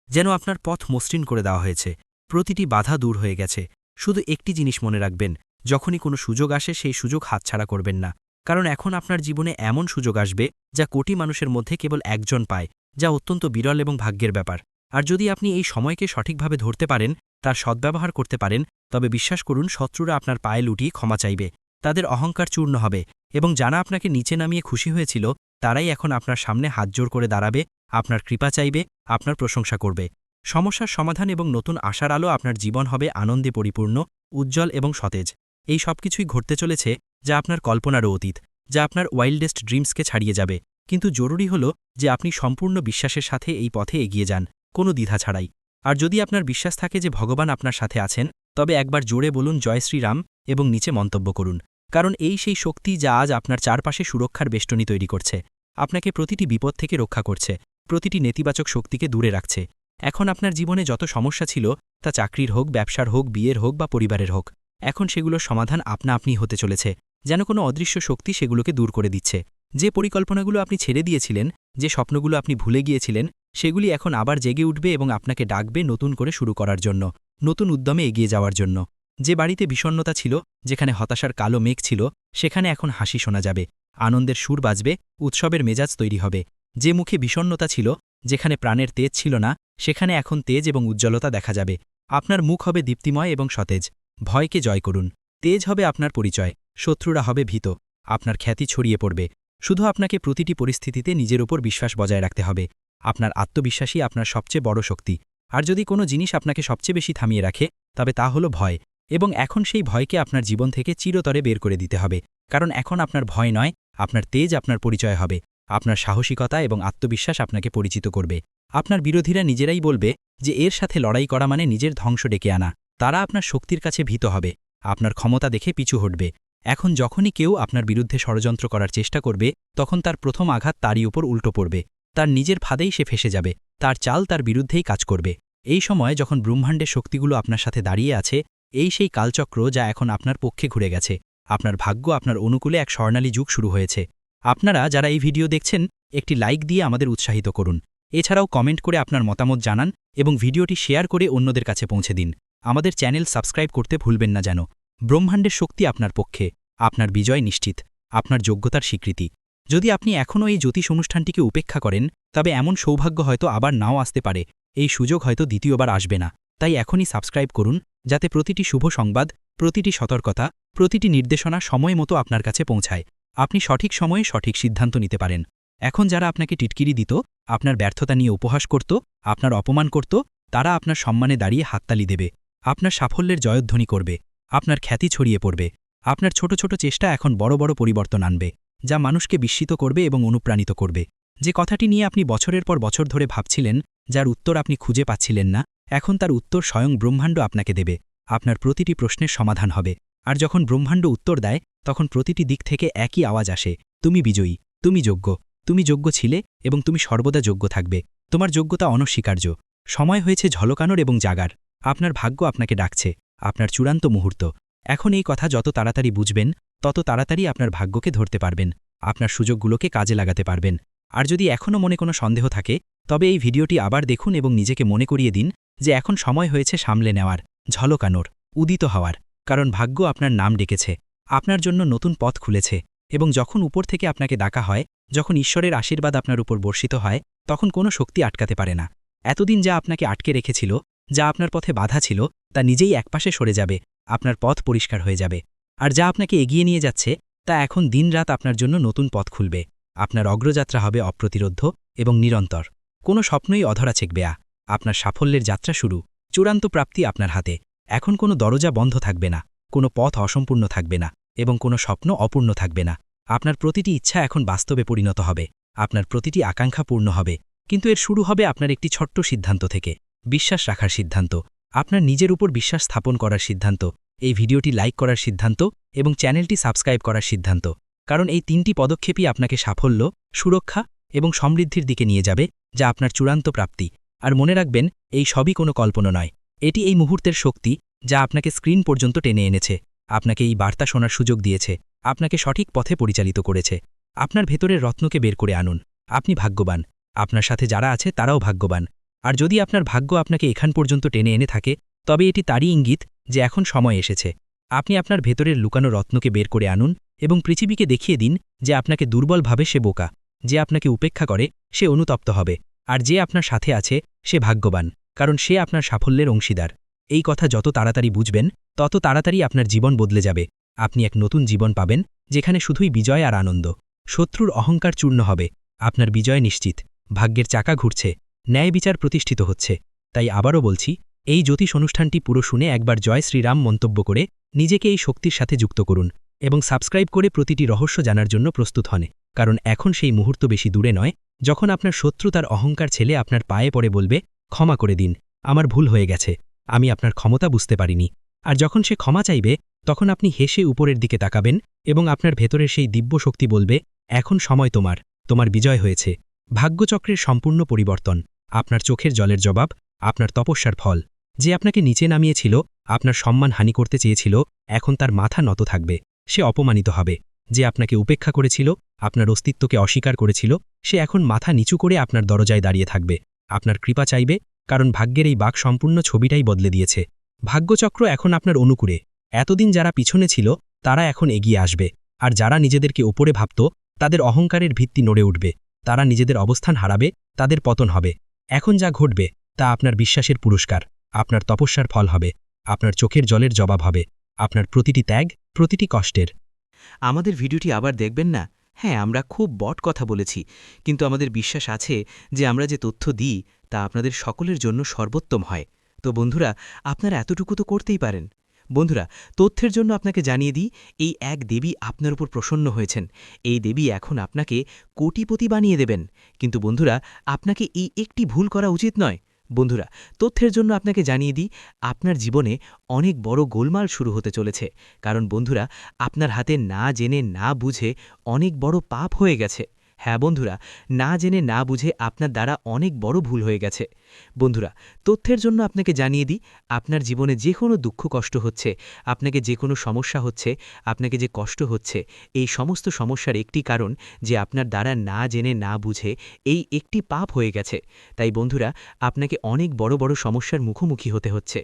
যেন আপনার পথ মসৃণ করে দেওয়া হয়েছে, প্রতিটি বাধা দূর হয়ে গেছে। শুধু একটি জিনিস মনে রাখবেন, যখনই কোনো সুযোগ আসে সেই সুযোগ হাতছাড়া করবেন না, কারণ এখন আপনার জীবনে এমন সুযোগ আসবে যা কোটি মানুষের মধ্যে কেবল একজন পায়, যা অত্যন্ত বিরল এবং ভাগ্যের ব্যাপার। আর যদি আপনি এই সময়কে সঠিকভাবে ধরতে পারেন, তার সদ্ব্যবহার করতে পারেন, তবে বিশ্বাস করুন শত্রুরা আপনার পায়ে লুটিয়ে ক্ষমা চাইবে, তাদের অহংকার চূর্ণ হবে, এবং যারা আপনাকে নিচে নামিয়ে খুশি হয়েছিল তারাই এখন আপনার সামনে হাতজোড় করে দাঁড়াবে, আপনার কৃপা চাইবে, আপনার প্রশংসা করবে। সমস্যার সমাধান এবং নতুন আশার আলো আপনার জীবন হবে আনন্দে পরিপূর্ণ, উজ্জ্বল এবং সতেজ। এই সব কিছুই ঘটতে চলেছে যা আপনার কল্পনারও অতীত, যা আপনার ওয়াইল্ডেস্ট ড্রিমসকে ছাড়িয়ে যাবে। কিন্তু জরুরি হল যে আপনি সম্পূর্ণ বিশ্বাসের সাথে এই পথে এগিয়ে যান, কোনো দ্বিধা ছাড়াই। আর যদি আপনার বিশ্বাস থাকে যে ভগবান আপনার সাথে আছেন, তবে একবার জোরে বলুন জয় শ্রীরাম এবং নিচে মন্তব্য করুন, কারণ এই সেই শক্তি যা আজ আপনার চারপাশে সুরক্ষার বেষ্টনী তৈরি করছে, আপনাকে প্রতিটি বিপদ থেকে রক্ষা করছে, প্রতিটি নেতিবাচক শক্তিকে দূরে রাখছে। এখন আপনার জীবনে যত সমস্যা ছিল, তা চাকরির হোক, ব্যবসার হোক, বিয়ের হোক বা পরিবারের হোক, এখন সেগুলোর সমাধান আপনা আপনি হতে চলেছে, যেন কোনো অদৃশ্য শক্তি সেগুলোকে দূর করে দিচ্ছে। যে পরিকল্পনাগুলো আপনি ছেড়ে দিয়েছিলেন, যে স্বপ্নগুলো আপনি ভুলে গিয়েছিলেন, সেগুলি এখন আবার জেগে উঠবে এবং আপনাকে ডাকবে নতুন করে শুরু করার জন্য, নতুন উদ্যমে এগিয়ে যাওয়ার জন্য। যে বাড়িতে বিষণ্ণতা ছিল, যেখানে হতাশার কালো মেঘ ছিল, সেখানে এখন হাসি শোনা যাবে, আনন্দের সুর বাজবে, উৎসবের মেজাজ তৈরি হবে। যে মুখে বিষণ্ণতা ছিল, যেখানে প্রাণের তেজ ছিল না, সেখানে এখন তেজ এবং উজ্জ্বলতা দেখা যাবে। আপনার মুখ হবে দীপ্তিময় এবং সতেজ। ভয়কে জয় করুন। তেজ হবে আপনার পরিচয়, শত্রুরা হবে ভীত, আপনার খ্যাতি ছড়িয়ে পড়বে। শুধু আপনাকে প্রতিটি পরিস্থিতিতে নিজের উপর বিশ্বাস বজায় রাখতে হবে। আপনার আত্মবিশ্বাসই আপনার সবচেয়ে বড় শক্তি। আর যদি কোনো জিনিস আপনাকে সবচেয়ে বেশি থামিয়ে রাখে, তবে তা হলো ভয়। এবং এখন সেই ভয়কে আপনার জীবন থেকে চিরতরে বের করে দিতে হবে। কারণ এখন আপনার ভয় নয়, আপনার তেজ আপনার পরিচয় হবে। আপনার সাহসিকতা এবং আত্মবিশ্বাস আপনাকে পরিচিত করবে। আপনার বিরোধীরা নিজেরাই বলবে যে এর সাথে লড়াই করা মানে নিজের ধ্বংস ডেকে আনা। তারা আপনার শক্তির কাছে ভীত হবে, আপনার ক্ষমতা দেখে পিছু হটবে। এখন যখনই কেউ আপনার বিরুদ্ধে ষড়যন্ত্র করার চেষ্টা করবে, তখন তার প্রথম আঘাত তারই উপর উল্টো পড়বে। তার নিজের ফাঁদেই সে ফেসে যাবে, তার চাল তার বিরুদ্ধেই কাজ করবে। এই সময় যখন ব্রহ্মাণ্ডের শক্তিগুলো আপনার সাথে দাঁড়িয়ে আছে, এই সেই কালচক্র যা এখন আপনার পক্ষে ঘুরে গেছে। আপনার ভাগ্য আপনার অনুকূলে এক স্বর্ণালী যুগ শুরু হয়েছে। আপনারা যারা এই ভিডিও দেখছেন, একটি লাইক দিয়ে আমাদের উৎসাহিত করুন। এছাড়াও কমেন্ট করে আপনার মতামত জানান এবং ভিডিওটি শেয়ার করে অন্যদের কাছে পৌঁছে দিন। আমাদের চ্যানেল সাবস্ক্রাইব করতে ভুলবেন না যেন। ব্রহ্মাণ্ডের শক্তি আপনার পক্ষে, আপনার বিজয় নিশ্চিত, আপনার যোগ্যতার স্বীকৃতি। যদি আপনি এখনও এই জ্যোতিষ অনুষ্ঠানটিকে উপেক্ষা করেন, তবে এমন সৌভাগ্য হয়তো আবার নাও আসতে পারে। এই সুযোগ হয়তো দ্বিতীয়বার আসবে না। তাই এখনই সাবস্ক্রাইব করুন, যাতে প্রতিটি শুভ সংবাদ, প্রতিটি সতর্কতা, প্রতিটি নির্দেশনা সময় মতো আপনার কাছে পৌঁছায়। আপনি সঠিক সময়ে সঠিক সিদ্ধান্ত নিতে পারেন। এখন যারা আপনাকে টিটকিরি দিত, আপনার ব্যর্থতা নিয়ে উপহাস করত, আপনার অপমান করত, তারা আপনার সম্মানে দাঁড়িয়ে হাততালি দেবে। আপনার সাফল্যের জয়ধ্বনি করবে, আপনার খ্যাতি ছড়িয়ে পড়বে। আপনার ছোট ছোট চেষ্টা এখন বড় বড় পরিবর্তন আনবে, যা মানুষকে বিস্মিত করবে এবং অনুপ্রাণিত করবে। যে কথাটি নিয়ে আপনি বছরের পর বছর ধরে ভাবছিলেন, যার উত্তর আপনি খুঁজে পাচ্ছিলেন না, এখন তার উত্তর স্বয়ং ব্রহ্মাণ্ড আপনাকে দেবে। আপনার প্রতিটি প্রশ্নের সমাধান হবে। আর যখন ব্রহ্মাণ্ড উত্তর দেয়, তখন প্রতিটি দিক থেকে একই আওয়াজ আসে, তুমি বিজয়ী, তুমি যোগ্য, তুমি যোগ্য ছিলে এবং তুমি সর্বদা যোগ্য থাকবে। তোমার যোগ্যতা অনস্বীকার্য। সময় হয়েছে ঝলকানোর এবং জাগার। আপনার ভাগ্য আপনাকে ডাকছে, আপনার চূড়ান্ত মুহূর্ত। এখন এই কথা যত তাড়াতাড়ি বুঝবেন, তত তাড়াতাড়ি আপনার ভাগ্যকে ধরতে পারবেন, আপনার সুযোগগুলোকে কাজে লাগাতে পারবেন। আর যদি এখনও মনে কোনো সন্দেহ থাকে, তবে এই ভিডিওটি আবার দেখুন এবং নিজেকে মনে করিয়ে দিন যে এখন সময় হয়েছে সামলে নেওয়ার, ঝলকানোর, উদিত হওয়ার। কারণ ভাগ্য আপনার নাম ডেকেছে, আপনার জন্য নতুন পথ খুলেছে। এবং যখন উপর থেকে আপনাকে ডাকা হয়, যখন ঈশ্বরের আশীর্বাদ আপনার উপর বর্ষিত হয়, তখন কোনো শক্তি আটকাতে পারে না। এতদিন যা আপনাকে আটকে রেখেছিল, যা আপনার পথে বাধা ছিল, তা নিজেই একপাশে সরে যাবে। আপনার পথ পরিষ্কার হয়ে যাবে। আর যা আপনাকে এগিয়ে নিয়ে যাচ্ছে, তা এখন দিনরাত আপনার জন্য নতুন পথ খুলবে। আপনার অগ্রযাত্রা হবে অপ্রতিরোধ্য এবং নিরন্তর। কোনো স্বপ্নই অধরা ছেকবে না। আপনার সাফল্যের যাত্রা শুরু, চূড়ান্ত প্রাপ্তি আপনার হাতে। এখন কোনো দরজা বন্ধ থাকবে না, কোনো পথ অসম্পূর্ণ থাকবে না এবং কোনো স্বপ্ন অপূর্ণ থাকবে না। আপনার প্রতিটি ইচ্ছা এখন বাস্তবে পরিণত হবে, আপনার প্রতিটি আকাঙ্ক্ষা পূর্ণ হবে। কিন্তু এর শুরু হবে আপনার একটি ছোট্ট সিদ্ধান্ত থেকে, বিশ্বাস রাখার সিদ্ধান্ত, আপনার নিজের উপর বিশ্বাস স্থাপন করার সিদ্ধান্ত, এই ভিডিওটি লাইক করার সিদ্ধান্ত এবং চ্যানেলটি সাবস্ক্রাইব করার সিদ্ধান্ত। কারণ এই তিনটি পদক্ষেপই আপনাকে সাফল্য, সুরক্ষা এবং সমৃদ্ধির দিকে নিয়ে যাবে, যা আপনার চূড়ান্ত প্রাপ্তি। আর মনে রাখবেন, এই সবই কোনো কল্পনা নয়, এটি এই মুহূর্তের শক্তি, যা আপনাকে স্ক্রিন পর্যন্ত টেনে এনেছে, আপনাকে এই বার্তা শোনার সুযোগ দিয়েছে, আপনাকে সঠিক পথে পরিচালিত করেছে। আপনার ভেতরের রত্নকে বের করে আনুন। আপনি ভাগ্যবান, আপনার সাথে যারা আছে তারাও ভাগ্যবান। আর যদি আপনার ভাগ্য আপনাকে এখান পর্যন্ত টেনে এনে থাকে, তবে এটি তারই ইঙ্গিত যে এখন সময় এসেছে। আপনি আপনার ভেতরের লুকানো রত্নকে বের করে আনুন এবং পৃথিবীকে দেখিয়ে দিন যে আপনাকে দুর্বল ভাবে সে বোকা, যে আপনাকে উপেক্ষা করে সে অনুতপ্ত হবে, আর যে আপনার সাথে আছে সে ভাগ্যবান, কারণ সে আপনার সাফল্যের অংশীদার। এই কথা যত তাড়াতাড়ি বুঝবেন, তত তাড়াতাড়ি আপনার জীবন বদলে যাবে। আপনি এক নতুন জীবন পাবেন, যেখানে শুধুই বিজয় আর আনন্দ। শত্রুর অহংকার চূর্ণ হবে, আপনার বিজয় নিশ্চিত। ভাগ্যের চাকা ঘুরছে, ন্যায় বিচার প্রতিষ্ঠিত হচ্ছে। তাই আবারও বলছি, এই জ্যোতিষ অনুষ্ঠানটি পুরো শুনে একবার জয় শ্রীরাম মন্তব্য করে নিজেকে এই শক্তির সাথে যুক্ত করুন এবং সাবস্ক্রাইব করে প্রতিটি রহস্য জানার জন্য প্রস্তুত হন। কারণ এখন সেই মুহূর্ত বেশি দূরে নয়, যখন আপনার শত্রু তার অহংকার ছেলে আপনার পায়ে পড়ে বলবে, ক্ষমা করে দিন, আমার ভুল হয়ে গেছে, আমি আপনার ক্ষমতা বুঝতে পারিনি। আর যখন সে ক্ষমা চাইবে, তখন আপনি হেসে উপরের দিকে তাকাবেন এবং আপনার ভেতরের সেই দিব্য শক্তি বলবে, এখন সময় তোমার, তোমার বিজয় হয়েছে। ভাগ্যচক্রের সম্পূর্ণ পরিবর্তন, আপনার চোখের জলের জবাব, আপনার তপস্যার ফল। যে আপনাকে নিচে নামিয়েছিল, আপনার সম্মান হানি করতে চেয়েছিল, এখন তার মাথা নত থাকবে, সে অপমানিত হবে। যে আপনাকে উপেক্ষা করেছিল, আপনার অস্তিত্বকে অস্বীকার করেছিল, সে এখন মাথা নিচু করে আপনার দরজায় দাঁড়িয়ে থাকবে, আপনার কৃপা চাইবে। কারণ ভাগ্যের এই বাক সম্পূর্ণ ছবিটাই বদলে দিয়েছে। ভাগ্যচক্র এখন আপনার অনুকূলে, এতদিন যারা পিছনে ছিল তারা এখন এগিয়ে আসবে, আর যারা নিজেদেরকে ওপরে ভাবত তাদের অহংকারের ভিত্তি নড়ে উঠবে। তারা নিজেদের অবস্থান হারাবে, তাদের পতন হবে। এখন যা ঘটবে তা আপনার বিশ্বাসের পুরস্কার, আপনার তপস্যার ফল হবে, আপনার চোখের জলের জবাব হবে, আপনার প্রতিটি ত্যাগ, প্রতিটি কষ্টের। আমাদের ভিডিওটি আবার দেখবেন না? হ্যাঁ, আমরা খুব বট কথা বলেছি, কিন্তু আমাদের বিশ্বাস আছে যে আমরা যে তথ্য দিই তা আপনাদের সকলের জন্য সর্বোত্তম হয়। তো বন্ধুরা, আপনারা এতটুকু তো করতেই পারেন। বন্ধুরা, তথ্যের জন্য আপনাকে জানিয়ে দিই, এই এক দেবী আপনার উপর প্রসন্ন হয়েছেন। এই দেবী এখন আপনাকে কোটিপতি বানিয়ে দেবেন। কিন্তু বন্ধুরা, আপনাকে এই একটি ভুল করা উচিত নয়। বন্ধুরা, তথ্যের জন্য আপনাকে জানিয়ে দিই, আপনার জীবনে অনেক বড় গোলমাল শুরু হতে চলেছে। কারণ বন্ধুরা, আপনার হাতে না জেনে না বুঝে অনেক বড় পাপ হয়ে গেছে। হ্যাঁ বন্ধুরা, না জেনে না বুঝে আপনার দ্বারা অনেক বড় ভুল হয়ে গেছে। বন্ধুরা, তথ্যের জন্য আপনাকে জানিয়ে দিই, আপনার জীবনে যে কোনো দুঃখ কষ্ট হচ্ছে, আপনাকে যে কোনো সমস্যা হচ্ছে, আপনাকে যে কষ্ট হচ্ছে, এই সমস্ত সমস্যার একটি কারণ যে আপনার দ্বারা না জেনে না বুঝে এই একটি পাপ হয়ে গেছে। তাই বন্ধুরা, আপনাকে অনেক বড় বড় সমস্যার মুখোমুখি হতে হচ্ছে,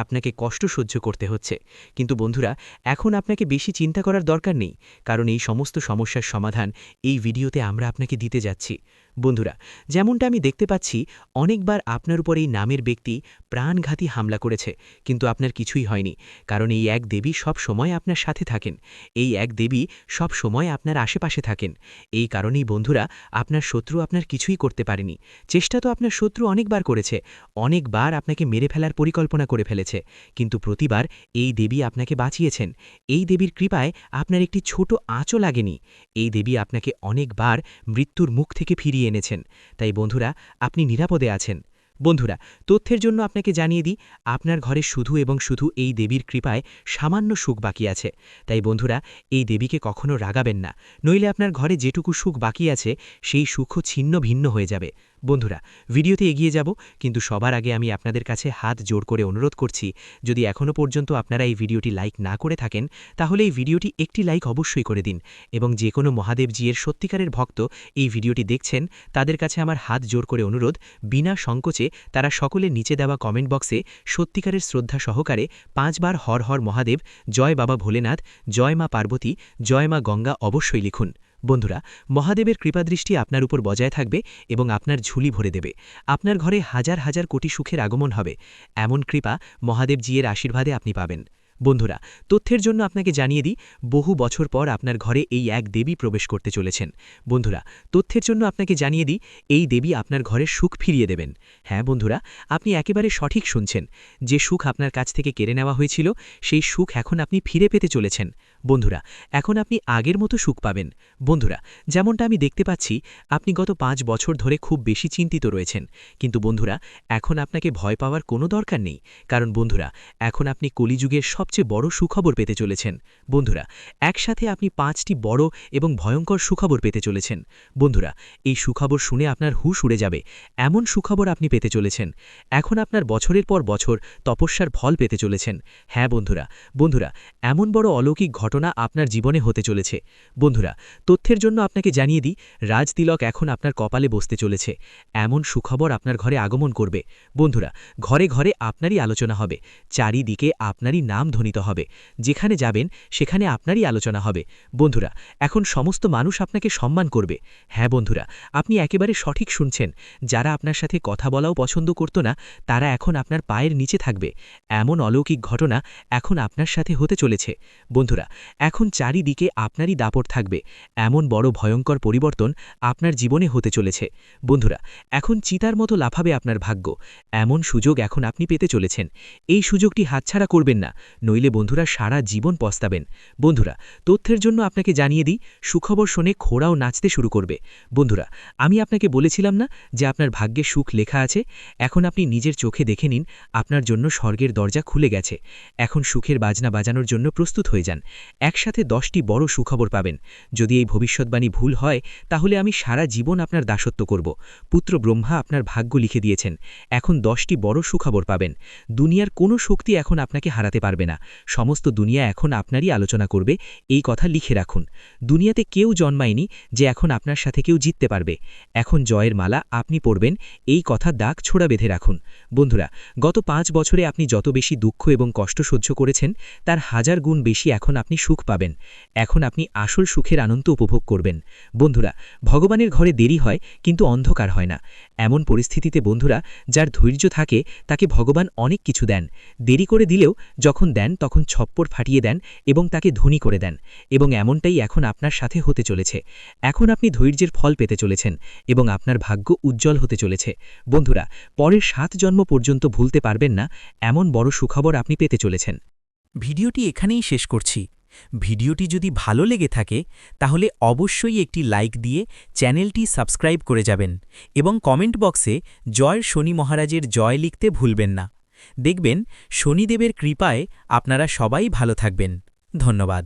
আপনাকে কষ্ট সহ্য করতে হচ্ছে। কিন্তু বন্ধুরা, এখন আপনাকে বেশি চিন্তা করার দরকার নেই, কারণ এই সমস্ত সমস্যার সমাধান এই ভিডিওতে আমরা আপনাকে দিতে যাচ্ছি। বন্ধুরা, যেমনটা আমি দেখতে পাচ্ছি, অনেকবার আপনার উপর এই নামের ব্যক্তি প্রাণঘাতী হামলা করেছে, কিন্তু আপনার কিছুই হয়নি, কারণ এই এক দেবী সব সময় আপনার সাথে থাকেন। এই এক দেবী সব সময় আপনার আশেপাশে থাকেন। এই কারণেই বন্ধুরা, আপনার শত্রু আপনার কিছুই করতে পারেনি। চেষ্টা তো আপনার শত্রু অনেকবার করেছে, অনেকবার আপনাকে মেরে ফেলার পরিকল্পনা করে ফেলেছে, কিন্তু প্রতিবার এই দেবী আপনাকে বাঁচিয়েছেন। এই দেবীর কৃপায় আপনার একটি ছোট আঁচও লাগেনি। এই দেবী আপনাকে অনেকবার মৃত্যুর মুখ থেকে ফিরিয়ে এনেছেন। তাই বন্ধুরা, আপনি নিরাপদে আছেন। বন্ধুরা, তথ্যের জন্য আপনাকে জানিয়ে দিই, আপনার ঘরে শুধু এবং শুধু এই দেবীর কৃপায় সামান্য সুখ বাকি আছে। তাই বন্ধুরা, এই দেবীকে কখনো রাগাবেন না, নইলে আপনার ঘরে যেটুকু সুখ বাকি আছে সেই সুখও ছিন্ন ভিন্ন হয়ে যাবে। বন্ধুরা, ভিডিওতে এগিয়ে যাব, কিন্তু সবার আগে আমি আপনাদের কাছে হাত জোড় করে অনুরোধ করছি, যদি এখনও পর্যন্ত আপনারা এই ভিডিওটি লাইক না করে থাকেন, তাহলে এই ভিডিওটি একটি লাইক অবশ্যই করে দিন। এবং যে কোনো মহাদেবজির সত্যিকারের ভক্ত এই ভিডিওটি দেখছেন, তাদের কাছে আমার হাত জোড় করে অনুরোধ, বিনা সংকোচে তারা সকলে নিচে দেওয়া কমেন্ট বক্সে সত্যিকারের শ্রদ্ধা সহকারে 5 বার হর হর মহাদেব, জয় বাবা ভোলেনাথ, জয় মা পার্বতী, জয় মা গঙ্গা অবশ্যই লিখুন। বন্ধুরা, মহাদেবের কৃপাদৃষ্টি আপনার উপর বজায় থাকবে এবং আপনার ঝুলি ভরে দেবে। আপনার ঘরে হাজার হাজার কোটি সুখের আগমন হবে। এমন কৃপা মহাদেবজির আশীর্বাদে আপনি পাবেন। বন্ধুরা, তথ্যের জন্য আপনাকে জানিয়ে দিই, বহু বছর পর আপনার ঘরে এই এক দেবী প্রবেশ করতে চলেছেন। বন্ধুরা, তথ্যের জন্য আপনাকে জানিয়ে দিই, এই দেবী আপনার ঘরে সুখ ফিরিয়ে দেবেন। হ্যাঁ বন্ধুরা, আপনি একেবারে সঠিক শুনছেন। যে সুখ আপনার কাছ থেকে কেড়ে নেওয়া হয়েছিল, সেই সুখ এখন আপনি ফিরে পেতে চলেছেন। বন্ধুরা, এখন আপনি আগের মতো সুখ পাবেন। বন্ধুরা, যেমনটা আমি দেখতে পাচ্ছি, আপনি গত 5 বছর ধরে খুব বেশি চিন্তিত রয়েছেন। কিন্তু বন্ধুরা, এখন আপনাকে ভয় পাওয়ার কোনো দরকার নেই, কারণ বন্ধুরা, এখন আপনি কলিযুগের সবচেয়ে বড় সুখবর পেতে চলেছেন। বন্ধুরা, একসাথে আপনি 5টি বড় এবং ভয়ঙ্কর সুখবর পেতে চলেছেন। বন্ধুরা, এই সুখবর শুনে আপনার হুঁশ উড়ে যাবে, এমন সুখবর আপনি পেতে চলেছেন। এখন আপনার বছরের পর বছর তপস্যার ফল পেতে চলেছেন। হ্যাঁ বন্ধুরা, বন্ধুরা, এমন বড় অলৌকিক ঘটনা আপনার জীবনে হতে চলেছে। বন্ধুরা, তথ্যের জন্য আপনাকে জানিয়ে দিই, রাজতিলক এখন আপনার কপালে বসতে চলেছে। এমন সুখবর আপনার ঘরে আগমন করবে। বন্ধুরা, ঘরে ঘরে আপনারই আলোচনা হবে, চারিদিকে আপনারই নাম ধ্বনিত হবে, যেখানে যাবেন সেখানে আপনারই আলোচনা হবে। বন্ধুরা, এখন সমস্ত মানুষ আপনাকে সম্মান করবে। হ্যাঁ বন্ধুরা, আপনি একেবারে সঠিক শুনছেন। যারা আপনার সাথে কথা বলাও পছন্দ করত না, তারা এখন আপনার পায়ের নিচে থাকবে। এমন অলৌকিক ঘটনা এখন আপনার সাথে হতে চলেছে। বন্ধুরা, এখন চারিদিকে আপনারই দাপট থাকবে। এমন বড় ভয়ঙ্কর পরিবর্তন আপনার জীবনে হতে চলেছে। বন্ধুরা, এখন চিতার মতো লাফাবে আপনার ভাগ্য। এমন সুযোগ এখন আপনি পেতে চলেছেন। এই সুযোগটি হাতছাড়া করবেন না, নইলে বন্ধুরা সারা জীবন পস্তাবেন। বন্ধুরা, তথ্যের জন্য আপনাকে জানিয়ে দিই, সুখবর শুনে ঘোড়াও নাচতে শুরু করবে। বন্ধুরা, আমি আপনাকে বলেছিলাম না যে আপনার ভাগ্যে সুখ লেখা আছে? এখন আপনি নিজের চোখে দেখে নিন, আপনার জন্য স্বর্গের দরজা খুলে গেছে। এখন সুখের বাজনা বাজানোর জন্য প্রস্তুত হয়ে যান। একসাথে 10টি বড় সুখবর পাবেন। যদি এই ভবিষ্যৎবাণী ভুল হয় তাহলে আমি সারা জীবন আপনার দাসত্ব করব। পুত্র ব্রহ্মা আপনার ভাগ্য লিখে দিয়েছেন, এখন 10টি বড় সুখবর পাবেন। দুনিয়ার কোনো শক্তি এখন আপনাকে হারাতে পারবে না। সমস্ত দুনিয়া এখন আপনারই আলোচনা করবে, এই কথা লিখে রাখুন। দুনিয়াতে কেউ জন্মায়নি যে এখন আপনার সাথে কেউ জিততে পারবে। এখন জয়ের মালা আপনি পরবেন, এই কথা দাগ ছোড়া বেঁধে রাখুন। বন্ধুরা, গত 5 বছরে আপনি যত বেশি দুঃখ এবং কষ্ট সহ্য করেছেন তার 1000 গুণ বেশি এখন আপনি সুখ পাবেন। এখন আপনি আসল সুখের আনন্দ উপভোগ করবেন। বন্ধুরা, ভগবানের ঘরে দেরি হয় কিন্তু অন্ধকার হয় না। এমন পরিস্থিতিতে বন্ধুরা, যার ধৈর্য থাকে তাকে ভগবান অনেক কিছু দেন। দেরি করে দিলেও যখন দেন তখন ছপ্পর ফাটিয়ে দেন এবং তাকে ধনী করে দেন। এবং এমনটাই এখন আপনার সাথে হতে চলেছে। এখন আপনি ধৈর্যের ফল পেতে চলেছেন এবং আপনার ভাগ্য উজ্জ্বল হতে চলেছে। বন্ধুরা, পরের 7 জন্ম পর্যন্ত ভুলতে পারবেন না এমন বড় সুখবর আপনি পেতে চলেছেন। ভিডিওটি এখানেই শেষ করছি। ভিডিওটি যদি ভালো লেগে থাকে তাহলে অবশ্যই একটি লাইক দিয়ে চ্যানেলটি সাবস্ক্রাইব করে যাবেন এবং কমেন্ট বক্সে জয় শনি মহারাজের জয় লিখতে ভুলবেন না। দেখবেন শনিদেবের কৃপায় আপনারা সবাই ভালো থাকবেন। ধন্যবাদ।